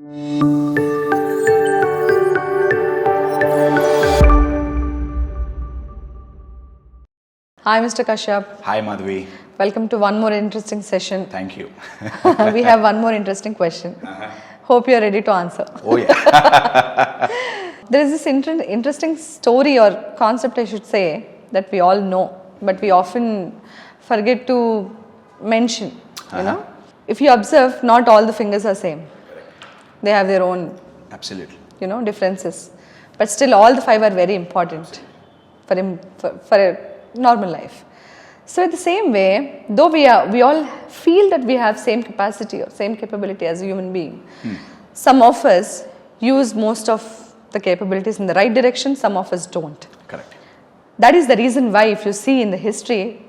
Hi, Mr. Kasyap. Hi, Madhvi. Welcome to one more interesting session. Thank you. We have one more interesting question. Hope you are ready to answer. Oh, yeah. There is this interesting story or concept, I should say, that we all know, but we often forget to mention. You know, if you observe, not all the fingers are same. They have their own, Absolutely. differences. But still, all the five are very important for a normal life. So, in the same way, though we all feel that we have same capacity or same capability as a human being, some of us use most of the capabilities in the right direction, some of us don't. Correct. That is the reason why, if you see in the history,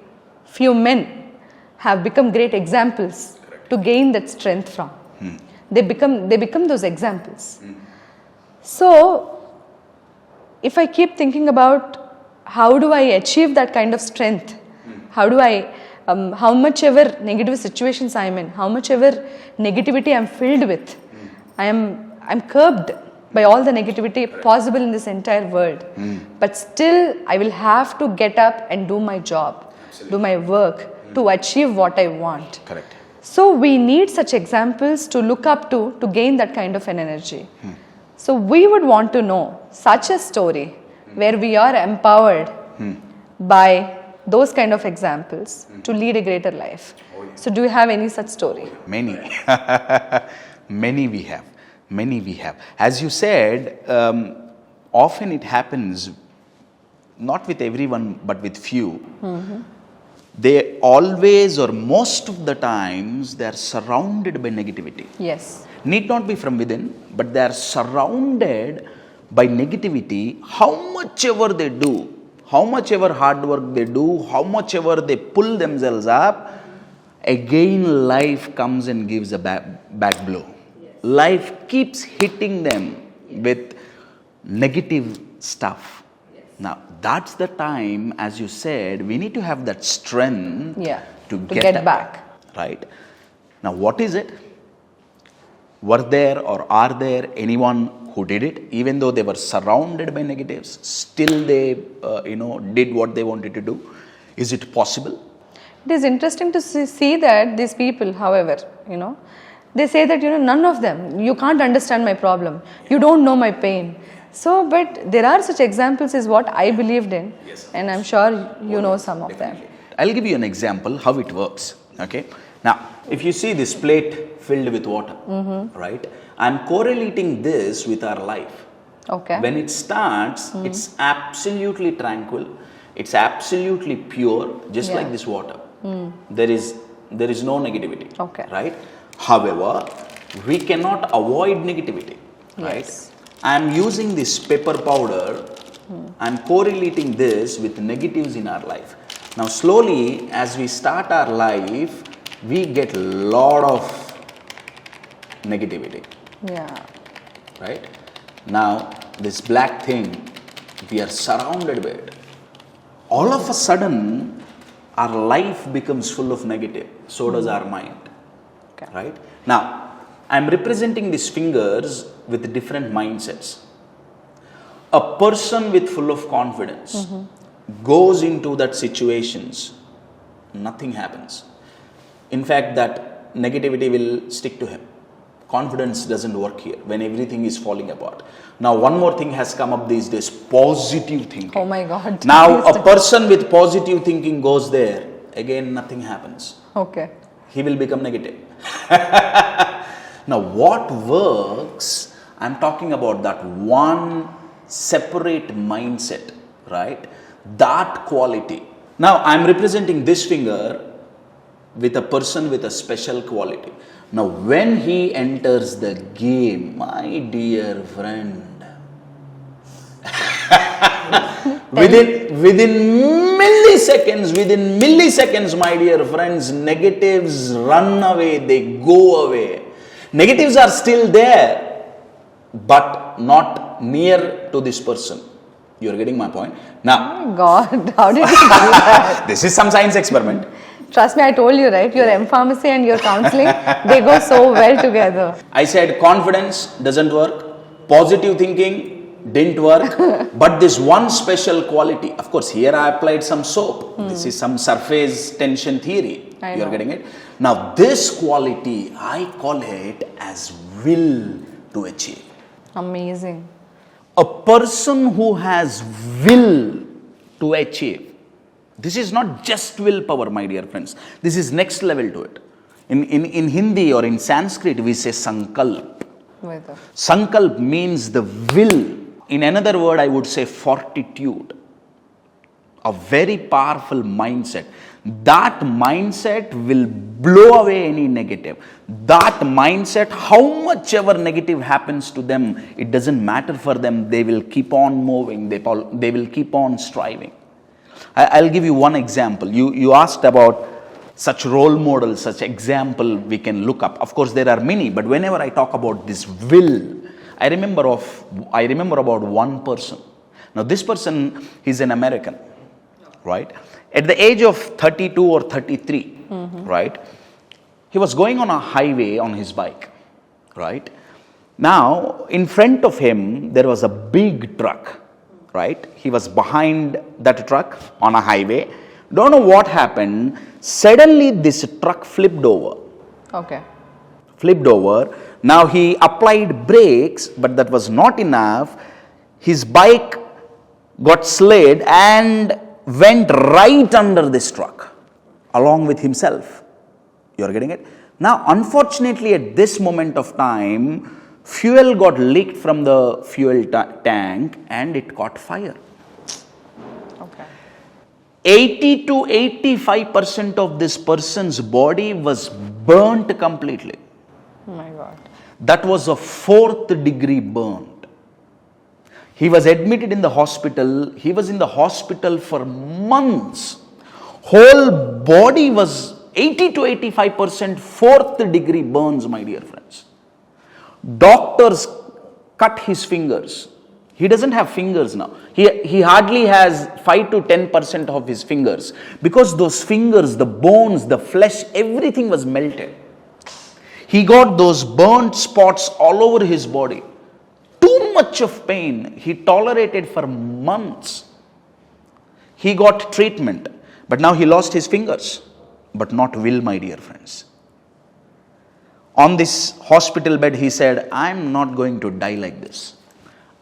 few men have become great examples to gain that strength from. They become those examples. So, if I keep thinking about how do I achieve that kind of strength, how do I, how much ever negative situations I'm in, how much ever negativity I'm filled with, I'm curbed by all the negativity possible in this entire world. But still, I will have to get up and do my job, do my work to achieve what I want. Correct. So we need such examples to look up to gain that kind of an energy. So we would want to know such a story where we are empowered by those kind of examples to lead a greater life. So do you have any such story? Many. Many we have. Many we have. As you said, often it happens, not with everyone, but with few. They always or most of the times, they are surrounded by negativity. Yes. Need not be from within, but they are surrounded by negativity. How much ever they do, how much ever hard work they do, how much ever they pull themselves up, again life comes and gives a back blow. Life keeps hitting them with negative stuff. Now, that's the time, as you said, we need to have that strength to get up, back. Right? Now, what is it? Were there or are there anyone who did it, even though they were surrounded by negatives, still they, did what they wanted to do? Is it possible? It is interesting to see that these people, however, they say that, none of them, you can't understand my problem, you don't know my pain. So, but there are such examples is what I believed in, and I'm sure you know some of them. I'll give you an example how it works. Okay. Now, if you see this plate filled with water, right? I'm correlating this with our life. Okay. When it starts, it's absolutely tranquil. It's absolutely pure, just like this water. There is no negativity. Okay. Right? However, we cannot avoid negativity. Right? I'm using this pepper powder. I'm correlating this with negatives in our life. Now, slowly, as we start our life, we get a lot of negativity. Yeah. Right? Now, this black thing, we are surrounded by it. All of a sudden, our life becomes full of negative. So does our mind. Okay. Right? Now, I'm representing these fingers with different mindsets. A person with full of confidence goes into that situations, nothing happens. In fact, that negativity will stick to him. Confidence doesn't work here when everything is falling apart. Now, one more thing has come up these days, positive thinking. Oh my God. Now, a person with positive thinking goes there, again nothing happens. Okay. He will become negative. Now, what works, I'm talking about that one separate mindset, right? That quality. Now, I'm representing this finger with a person with a special quality. Now, when he enters the game, my dear friend, within milliseconds, my dear friends, negatives run away, they go away. Negatives are still there, but not near to this person. You're getting my point? Now, God, how did you do that? This is some science experiment. Trust me, I told you, right? Your M pharmacy and your counseling, they go so well together. I said confidence doesn't work, positive thinking didn't work, but this one special quality, of course, here I applied some soap. This is some surface tension theory. You're getting it? Now, this quality, I call it as will to achieve. Amazing. A person who has will to achieve, this is not just willpower, my dear friends. This is next level to it. In Hindi or in Sanskrit, we say sankalp. Sankalp means the will. In another word, I would say fortitude. A very powerful mindset. That mindset will blow away any negative. That mindset, how much ever negative happens to them, it doesn't matter for them. They will keep on moving. They will keep on striving. I'll give you one example. You asked about such role models, such example we can look up. Of course, there are many, but whenever I talk about this will, I remember about one person. Now, this person, he's an American, right? At the age of 32 or 33, right? He was going on a highway on his bike, right? Now, in front of him, there was a big truck, right? He was behind that truck on a highway. Don't know what happened. Suddenly, this truck flipped over. Okay. Flipped over. Now, he applied brakes, but that was not enough. His bike got slid and went right under this truck along with himself. You're getting it? Now, unfortunately, at this moment of time, fuel got leaked from the fuel tank and it caught fire. Okay. 80 to 85% of this person's body was burnt completely. Oh my God. That was a 4th degree burnt. He was admitted in the hospital. He was in the hospital for months. Whole body was 80 to 85% 4th degree burns, my dear friends. Doctors cut his fingers. He doesn't have fingers now. He hardly has 5 to 10% of his fingers because those fingers, the bones, the flesh, everything was melted. He got those burnt spots all over his body. Too much of pain. He tolerated for months. He got treatment, but now he lost his fingers, but not will, my dear friends. On this hospital bed, he said, I'm not going to die like this.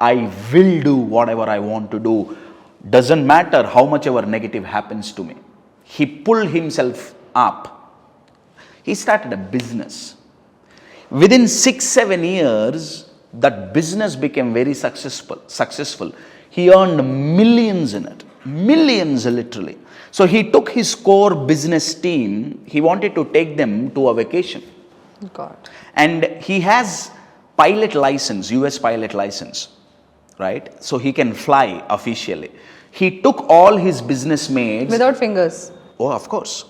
I will do whatever I want to do. Doesn't matter how much ever negative happens to me. He pulled himself up. He started a business. Within 6-7 years, that business became very successful. He earned millions in it. Millions, literally. So he took his core business team. He wanted to take them to a vacation. God. And he has pilot license, US pilot license, right? So he can fly officially. He took all his business mates. Without fingers. Oh, of course.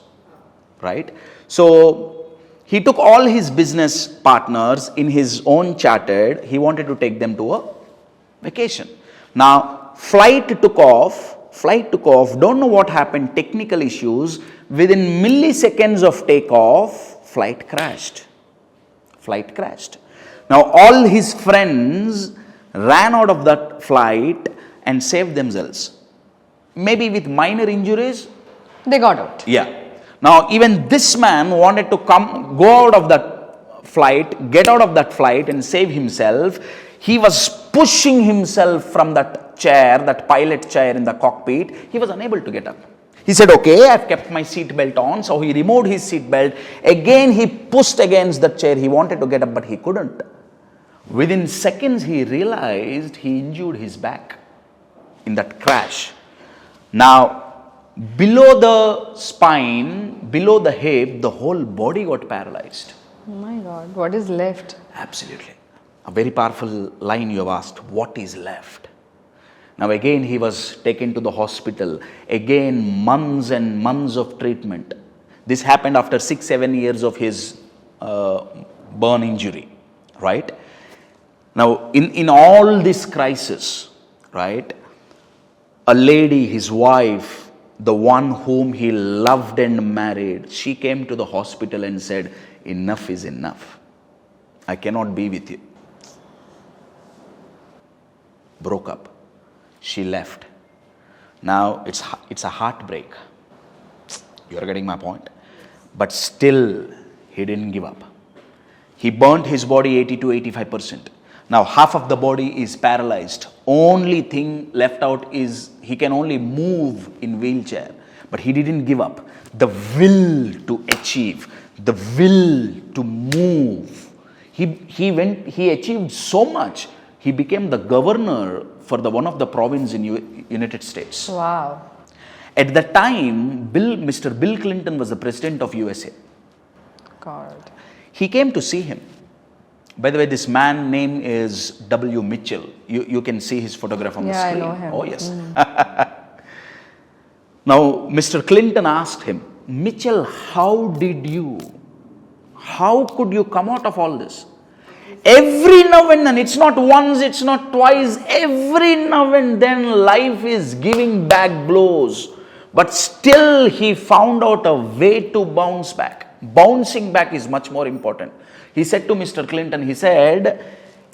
Right? So he took all his business partners in his own chartered. He wanted to take them to a vacation. Now, flight took off. Don't know what happened. Technical issues. Within milliseconds of takeoff, flight crashed. Now, all his friends ran out of that flight and saved themselves. Maybe with minor injuries. They got out. Yeah. Now, even this man wanted to go out of that flight, get out of that flight and save himself. He was pushing himself from that chair, that pilot chair in the cockpit. He was unable to get up. He said, okay, I've kept my seat belt on. So he removed his seat belt. Again, he pushed against the chair. He wanted to get up, but he couldn't. Within seconds, he realized he injured his back in that crash. Now, below the spine, below the hip, the whole body got paralyzed. Oh my God, what is left? Absolutely. A very powerful line you have asked. What is left? Now again, he was taken to the hospital. Again, months and months of treatment. This happened after 6-7 years of his burn injury, right? Now, in all this crisis, right, a lady, his wife, the one whom he loved and married, she came to the hospital and said, enough is enough. I cannot be with you. Broke up. She left. Now it's a heartbreak. You're getting my point? But still, he didn't give up. He burnt his body 80 to 85%. Now half of the body is paralyzed. Only thing left out is he can only move in wheelchair. But he didn't give up. The will to achieve, the will to move. He achieved so much. He became the governor for one of the province in United States. Wow. At the time, Mr. Bill Clinton was the president of USA. God. He came to see him. By the way, this man name is W. Mitchell. You can see his photograph on the screen. Yeah, I know him. Oh, yes. Now, Mr. Clinton asked him, Mitchell, how could you come out of all this? Every now and then, it's not once, it's not twice, every now and then life is giving back blows. But still he found out a way to bounce back. Bouncing back is much more important. He said to Mr. Clinton, he said,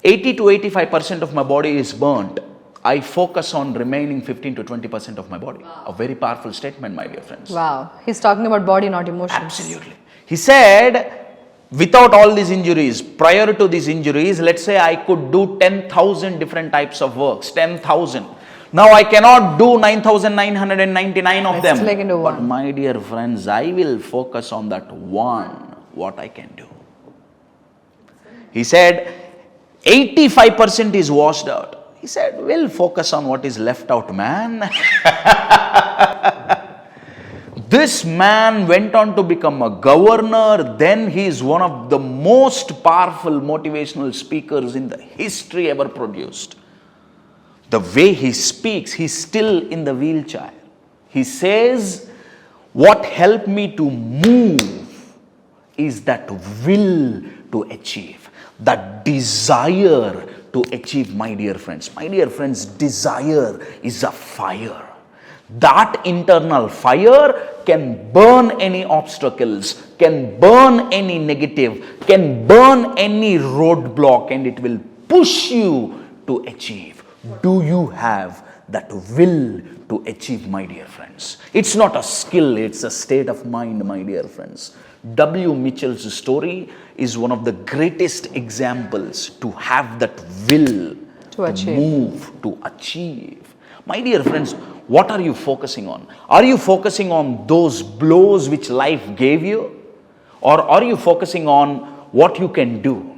80 to 85% of my body is burnt. I focus on remaining 15 to 20% of my body. Wow. A very powerful statement, my dear friends. Wow. He's talking about body, not emotions. Absolutely. He said, without all these injuries, prior to these injuries, let's say I could do 10,000 different types of works, 10,000. Now I cannot do 9,999 of them. Like into one. But my dear friends, I will focus on that one, what I can do. He said, 85% is washed out. He said, we'll focus on what is left out, man. This man went on to become a governor. Then he is one of the most powerful motivational speakers in the history ever produced. The way he speaks, he's still in the wheelchair. He says, what helped me to move is that will to achieve, that desire to achieve, my dear friends. My dear friends, desire is a fire. That internal fire can burn any obstacles, can burn any negative, can burn any roadblock, and it will push you to achieve. Do you have that will to achieve, my dear friends? It's not a skill, it's a state of mind, my dear friends. W. Mitchell's story is one of the greatest examples to have that will to move, to achieve. My dear friends, what are you focusing on? Are you focusing on those blows which life gave you? Or are you focusing on what you can do?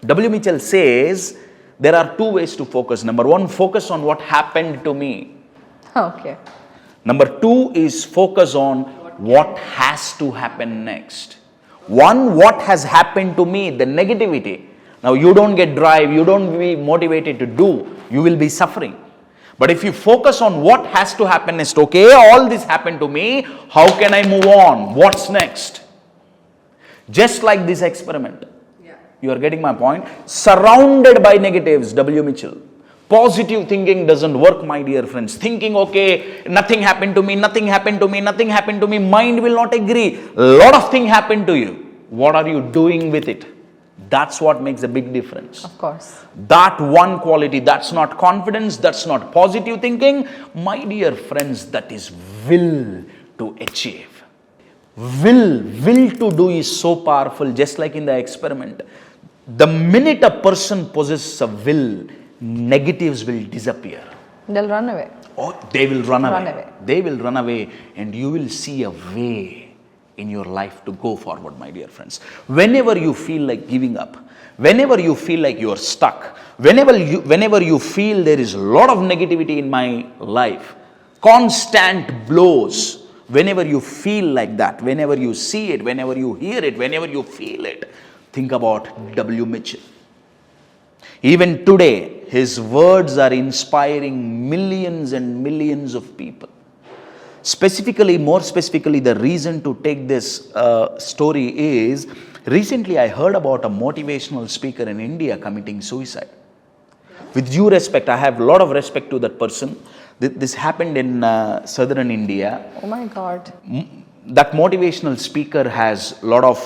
W. Mitchell says there are two ways to focus. Number one, focus on what happened to me. Okay. Number two is focus on what has to happen next. One, what has happened to me, the negativity. Now you don't get drive, you don't be motivated to do, you will be suffering. But if you focus on what has to happen next, okay, all this happened to me, how can I move on? What's next? Just like this experiment. Yeah. You are getting my point? Surrounded by negatives, W. Mitchell. Positive thinking doesn't work, my dear friends. Thinking, okay, nothing happened to me, nothing happened to me, nothing happened to me, mind will not agree. A lot of things happen to you. What are you doing with it? That's what makes a big difference. Of course. That one quality, that's not confidence, that's not positive thinking. My dear friends, that is will to achieve. Will to do is so powerful, just like in the experiment. The minute a person possesses a will, negatives will disappear. They'll run away. Oh, they will run away. They will run away, and you will see a way in your life to go forward, my dear friends. Whenever you feel like giving up, whenever you feel like you are stuck, whenever you feel there is a lot of negativity in my life, constant blows, whenever you feel like that, whenever you see it, whenever you hear it, whenever you feel it, think about W. Mitchell. Even today, his words are inspiring millions and millions of people. More specifically, the reason to take this story is, recently I heard about a motivational speaker in India committing suicide. With due respect, I have a lot of respect to that person. This happened in southern India. Oh my God. That motivational speaker has a lot of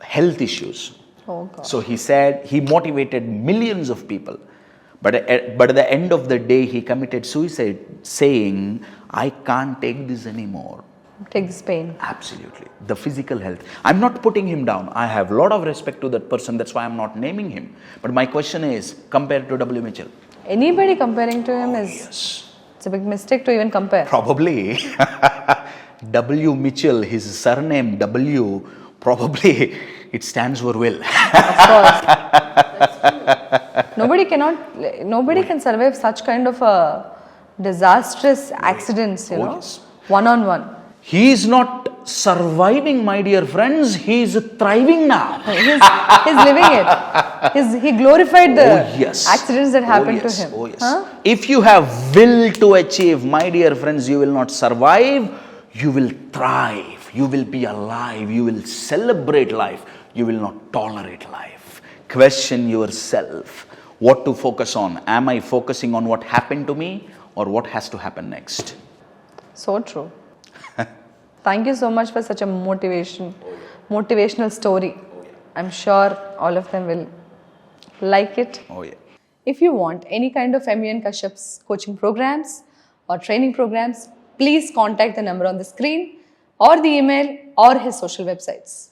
health issues. Oh God. So he said he motivated millions of people. But at the end of the day, he committed suicide saying, I can't take this anymore. Take this pain. Absolutely. The physical health. I'm not putting him down. I have a lot of respect to that person. That's why I'm not naming him. But my question is, compared to W. Mitchell. Anybody comparing to him is, Yes. it's a big mistake to even compare. Probably. W. Mitchell, his surname W, probably it stands for will. Of course. Nobody can survive such kind of a disastrous accidents, you know, Yes. one on one. He is not surviving, my dear friends. He is thriving now. He's living it. He glorified the accidents that happened to him. Oh, yes. Huh? If you have will to achieve, my dear friends, you will not survive. You will thrive. You will be alive. You will celebrate life. You will not tolerate life. Question yourself. What to focus on? Am I focusing on what happened to me or what has to happen next? So true. Thank you so much for such a motivational story. I'm sure all of them will like it. Oh yeah. If you want any kind of MVN Kasyap's coaching programs or training programs, please contact the number on the screen or the email or his social websites.